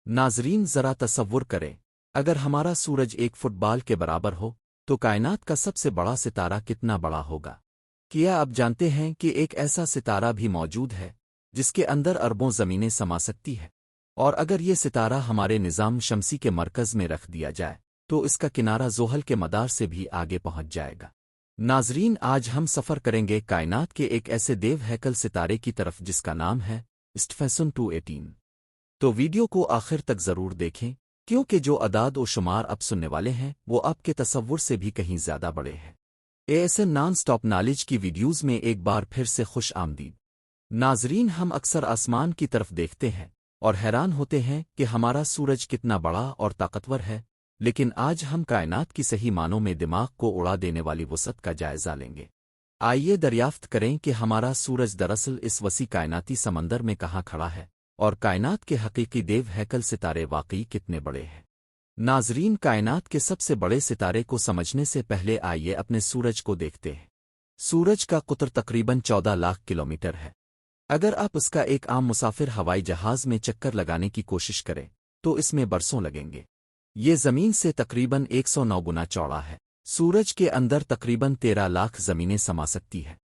नाजरीन ज़रा तसव्वुर करें, अगर हमारा सूरज एक फुटबॉल के बराबर हो तो कायनात का सबसे बड़ा सितारा कितना बड़ा होगा। क्या आप जानते हैं कि एक ऐसा सितारा भी मौजूद है जिसके अंदर अरबों ज़मीनें समा सकती है, और अगर ये सितारा हमारे निज़ाम शमसी के मरकज़ में रख दिया जाए तो इसका किनारा ज़ोहल के मदार से भी आगे पहुंच जाएगा। नाजरीन, आज हम सफ़र करेंगे कायनात के एक ऐसे देव हैकल सितारे की तरफ जिसका नाम है स्टेफेसन 218। तो वीडियो को आखिर तक ज़रूर देखें, क्योंकि जो अदाद और शुमार अब सुनने वाले हैं वो आपके तसव्वुर से भी कहीं ज़्यादा बड़े हैं। एएसएन नॉन स्टॉप नॉलेज की वीडियोज़ में एक बार फिर से खुश आमदीद। नाजरीन, हम अक्सर आसमान की तरफ देखते हैं और हैरान होते हैं कि हमारा सूरज कितना बड़ा और ताकतवर है, लेकिन आज हम कायनात की सही मानों में दिमाग को उड़ा देने वाली वसअत का जायज़ा लेंगे। आइए दरियाफ्त करें कि हमारा सूरज दरअसल इस वसी कायनाती समंदर में कहाँ खड़ा है और कायनात के हकीकी देव हैकल सितारे वाकई कितने बड़े हैं। नाजरीन, कायनात के सबसे बड़े सितारे को समझने से पहले आइए अपने सूरज को देखते हैं। सूरज का कुतर तकरीबन 14 लाख किलोमीटर है। अगर आप उसका एक आम मुसाफिर हवाई जहाज में चक्कर लगाने की कोशिश करें तो इसमें बरसों लगेंगे। ये ज़मीन से तकरीबन 109 गुना चौड़ा है। सूरज के अंदर तकरीबन 13 लाख ज़मीनें समा सकती है।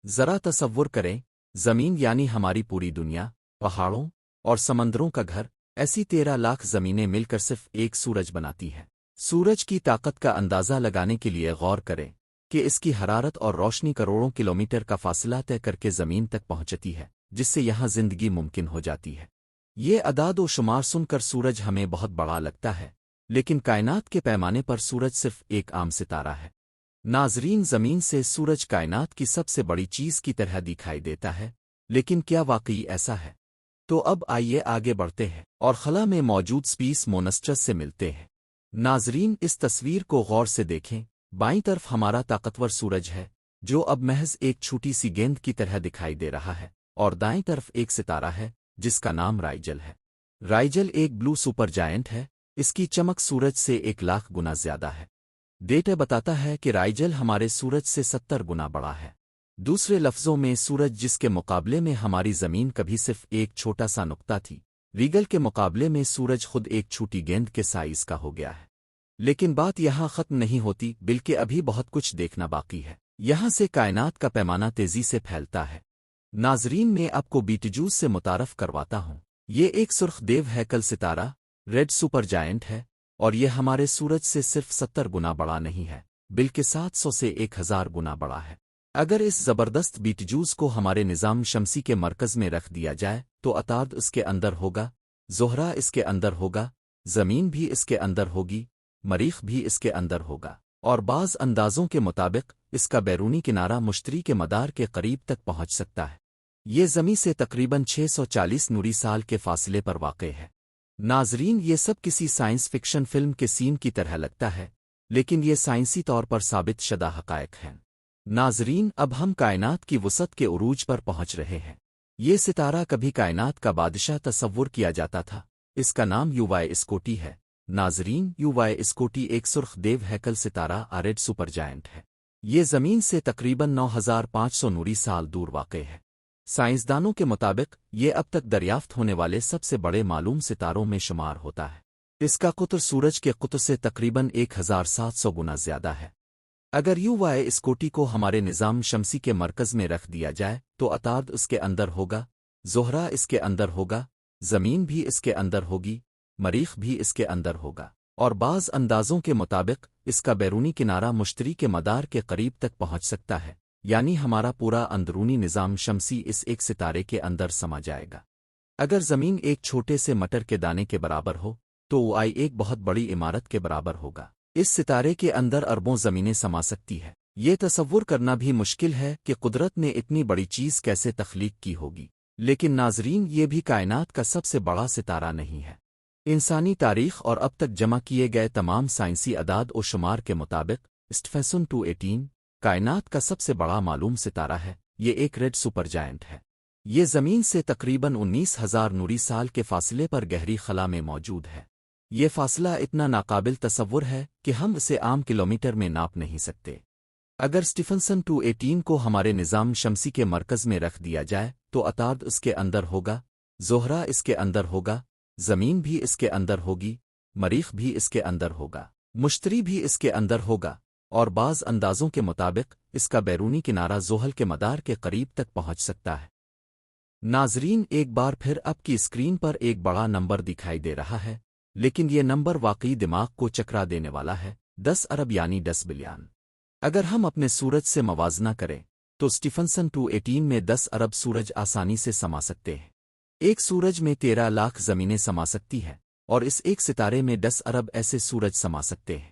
ज़रा तसव्वुर करें, ज़मीन यानी हमारी पूरी दुनिया, पहाड़ों और समंदरों का घर, ऐसी 13 लाख ज़मीनें मिलकर सिर्फ एक सूरज बनाती हैं। सूरज की ताकत का अंदाज़ा लगाने के लिए गौर करें कि इसकी हरारत और रोशनी करोड़ों किलोमीटर का फासला तय करके ज़मीन तक पहुंचती है, जिससे यहाँ ज़िंदगी मुमकिन हो जाती है। ये अदाद व शुमार सुनकर सूरज हमें बहुत बड़ा लगता है, लेकिन कायनात के पैमाने पर सूरज सिर्फ एक आम सितारा है। नाजरीन, ज़मीन से सूरज कायनात की सबसे बड़ी चीज़ की तरह दिखाई देता है, लेकिन क्या वाकई ऐसा है? तो अब आइए आगे बढ़ते हैं और खला में मौजूद स्पीस मोनस्टर्स से मिलते हैं। नाजरीन, इस तस्वीर को गौर से देखें। बाईं तरफ हमारा ताकतवर सूरज है जो अब महज एक छोटी सी गेंद की तरह दिखाई दे रहा है, और दाएं तरफ एक सितारा है जिसका नाम राइजल है। राइजल एक ब्लू सुपर जायंट है। इसकी चमक सूरज से 1 लाख गुना ज्यादा है। डेटा बताता है कि राइजल हमारे सूरज से 70 गुना बड़ा है। दूसरे लफ्ज़ों में, सूरज जिसके मुकाबले में हमारी ज़मीन कभी सिर्फ एक छोटा सा नुक्ता थी, रीगल के मुकाबले में सूरज खुद एक छोटी गेंद के साइज का हो गया है। लेकिन बात यहाँ ख़त्म नहीं होती, बल्कि अभी बहुत कुछ देखना बाकी है। यहाँ से कायनात का पैमाना तेज़ी से फैलता है। नाजरीन, मैं आपको बीटजूस से मुतारफ़ करवाता हूँ। ये एक सुर्ख देव हैकल सितारा, रेड सुपर जायंट है, और यह हमारे सूरज से सिर्फ 70 गुना बड़ा नहीं है, बल्कि 700 से 1000 गुना बड़ा है। अगर इस ज़बरदस्त बीटजूस को हमारे निज़ाम शमसी के मरकज़ में रख दिया जाए तो अताद इसके अंदर होगा, ज़ोहरा इसके अंदर होगा, ज़मीन भी इसके अंदर होगी, मरीख़ भी इसके अंदर होगा, और बाज़ अंदाज़ों के मुताबिक इसका बैरूनी किनारा मुश्तरी के मदार के करीब तक पहुंच सकता है। ये ज़मीन से तकरीबन 640 नूरी साल के फासले पर वाक़े है। नाजरीन, ये सब किसी साइंस फिक्शन फिल्म के सीन की तरह लगता है, लेकिन ये साइंसी तौर पर साबित शुदा हक़ाइक़ हैं। नाजरीन, अब हम कायनात की वसअत के उरूज पर पहुंच रहे हैं। ये सितारा कभी कायनात का बादशाह तसव्वुर किया जाता था। इसका नाम यूवाए स्कोटी है। नाजरीन, यूवाए स्कोटी एक सुर्ख देव हैकल सितारा रेड सुपर जायंट है। ये ज़मीन से तकरीबन 9500 नूरी साल दूर वाक़े है। साइंसदानों के मुताबिक ये अब तक दरियाफ्त होने वाले सबसे बड़े मालूम सितारों में शुमार होता है। इसका कुतर सूरज के कुतर से तकरीबन 1700 गुना ज़्यादा है। अगर यूवाए स्कोटी को हमारे निज़ाम शमसी के मरकज़ में रख दिया जाए तो अताद इसके अंदर होगा, ज़ोहरा इसके अंदर होगा, ज़मीन भी इसके अंदर होगी, मरीख़ भी इसके अंदर होगा, और बाज़ अंदाज़ों के मुताबिक इसका बैरूनी किनारा मुश्तरी के मदार के करीब तक पहुंच सकता है, यानी हमारा पूरा अंदरूनी निज़ाम शमसी इस एक सितारे के अंदर समा जाएगा। अगर ज़मीन एक छोटे से मटर के दाने के बराबर हो तो यूवाए एक बहुत बड़ी इमारत के बराबर होगा। इस सितारे के अंदर अरबों ज़मीनें समा सकती है। ये तसव्वुर करना भी मुश्किल है कि कुदरत ने इतनी बड़ी चीज़ कैसे तख्लीक की होगी। लेकिन नाजरीन, ये भी कायनात का सबसे बड़ा सितारा नहीं है। इंसानी तारीख़ और अब तक जमा किए गए तमाम साइंसी अदाद और शुमार के मुताबिक स्टेफेसन 218 कायनात का सबसे बड़ा मालूम सितारा है। ये एक रेड सुपर जायंट है। ये ज़मीन से तकरीबन 19,000 नूरी साल के फासले पर गहरी खला में मौजूद है। ये फासला इतना नाकाबिल तसव्वुर है कि हम इसे आम किलोमीटर में नाप नहीं सकते। अगर स्टीफनसन 218 को हमारे निज़ाम शमसी के मरकज़ में रख दिया जाए तो अताद इसके अंदर होगा, ज़ोहरा इसके अंदर होगा, زمین بھی اس کے اندر ہوگی، مریخ بھی اس کے اندر ہوگا، مشتری بھی اس کے اندر ہوگا، اور بعض اندازوں کے مطابق اس کا بیرونی کنارہ زحل کے مدار کے قریب تک پہنچ سکتا ہے۔ ناظرین، ایک بار پھر اب کی اسکرین پر ایک بڑا نمبر دکھائی دے رہا ہے، لیکن یہ نمبر واقعی دماغ کو چکرا دینے والا ہے، 10 ارب یعنی 10 بلین۔ اگر ہم اپنے سورج سے موازنہ کریں تو اسٹیفنسن 218 میں 10 ارب سورج آسانی سے سما سکتے ہیں۔ ایک سورج میں 13 لاکھ زمینیں سما سکتی ہے، اور اس ایک ستارے میں 10 ارب ایسے سورج سما سکتے ہیں۔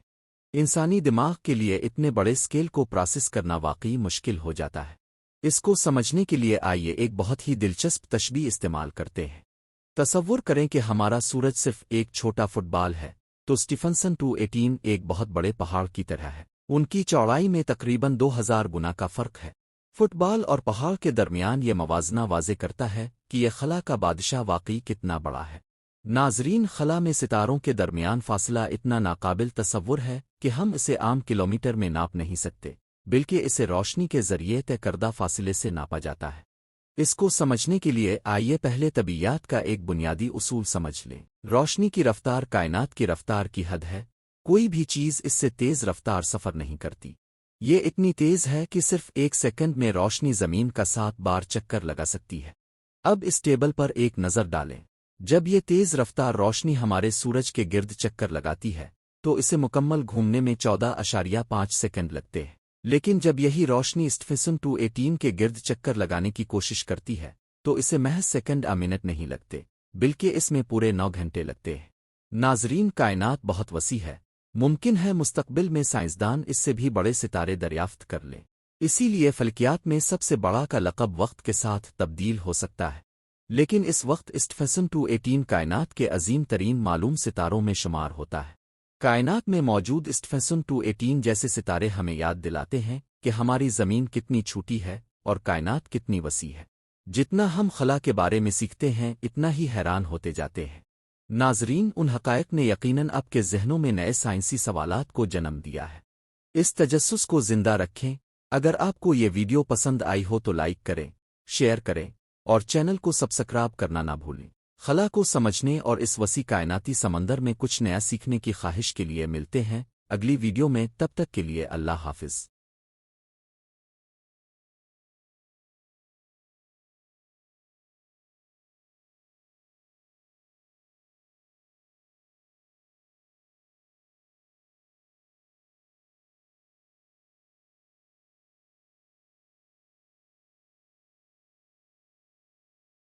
انسانی دماغ کے لیے اتنے بڑے سکیل کو پروسیس کرنا واقعی مشکل ہو جاتا ہے۔ اس کو سمجھنے کے لیے آئیے ایک بہت ہی دلچسپ تشبیہ استعمال کرتے ہیں۔ تصور کریں کہ ہمارا سورج صرف ایک چھوٹا فٹ بال ہے، تو اسٹیفنسن 218 ایک بہت بڑے پہاڑ کی طرح ہے۔ ان کی چوڑائی میں تقریباً 2000 گنا کا فرق ہے۔ فٹ بال اور پہاڑ کے درمیان یہ موازنہ واضح کرتا ہے کہ یہ خلا کا بادشاہ واقعی کتنا بڑا ہے۔ ناظرین، خلا میں ستاروں کے درمیان فاصلہ اتنا ناقابل تصور ہے کہ ہم اسے عام کلومیٹر میں ناپ نہیں سکتے، بلکہ اسے روشنی کے ذریعے طے کردہ فاصلے سے ناپا جاتا ہے۔ اس کو سمجھنے کے لیے آئیے پہلے طبیعیات کا ایک بنیادی اصول سمجھ لیں۔ روشنی کی رفتار کائنات کی رفتار کی حد ہے، کوئی بھی چیز اس سے تیز رفتار سفر نہیں کرتی۔ یہ اتنی تیز ہے کہ صرف 1 سیکنڈ میں روشنی زمین کا 7 بار چکر لگا سکتی ہے۔ اب اس ٹیبل پر ایک نظر ڈالیں۔ جب یہ تیز رفتار روشنی ہمارے سورج کے گرد چکر لگاتی ہے تو اسے مکمل گھومنے میں 14.5 سیکنڈ لگتے ہیں، لیکن جب یہی روشنی اسٹیفنسن 218 کے گرد چکر لگانے کی کوشش کرتی ہے تو اسے محض سیکنڈ منٹ نہیں لگتے، بلکہ اس میں پورے 9 گھنٹے لگتے ہیں۔ ناظرین، کائنات بہت وسیع ہے، ممکن ہے مستقبل میں سائنسدان اس سے بھی بڑے ستارے دریافت کر لیں۔ اسی لیے فلکیات میں سب سے بڑا کا لقب وقت کے ساتھ تبدیل ہو سکتا ہے، لیکن اس وقت اسٹیفنسن 218 کائنات کے عظیم ترین معلوم ستاروں میں شمار ہوتا ہے۔ کائنات میں موجود اسٹیفنسن 218 جیسے ستارے ہمیں یاد دلاتے ہیں کہ ہماری زمین کتنی چھوٹی ہے اور کائنات کتنی وسیع ہے۔ جتنا ہم خلا کے بارے میں سیکھتے ہیں اتنا ہی حیران ہوتے جاتے ہیں۔ ناظرین، ان حقائق نے یقیناً آپ کے ذہنوں میں نئے سائنسی سوالات کو جنم دیا ہے۔ اس تجسس کو زندہ رکھیں۔ اگر آپ کو یہ ویڈیو پسند آئی ہو تو لائک کریں، شیئر کریں، اور چینل کو سبسکرائب کرنا نہ بھولیں۔ خلا کو سمجھنے اور اس وسیع کائناتی سمندر میں کچھ نیا سیکھنے کی خواہش کے لیے ملتے ہیں اگلی ویڈیو میں، تب تک کے لیے اللہ حافظ۔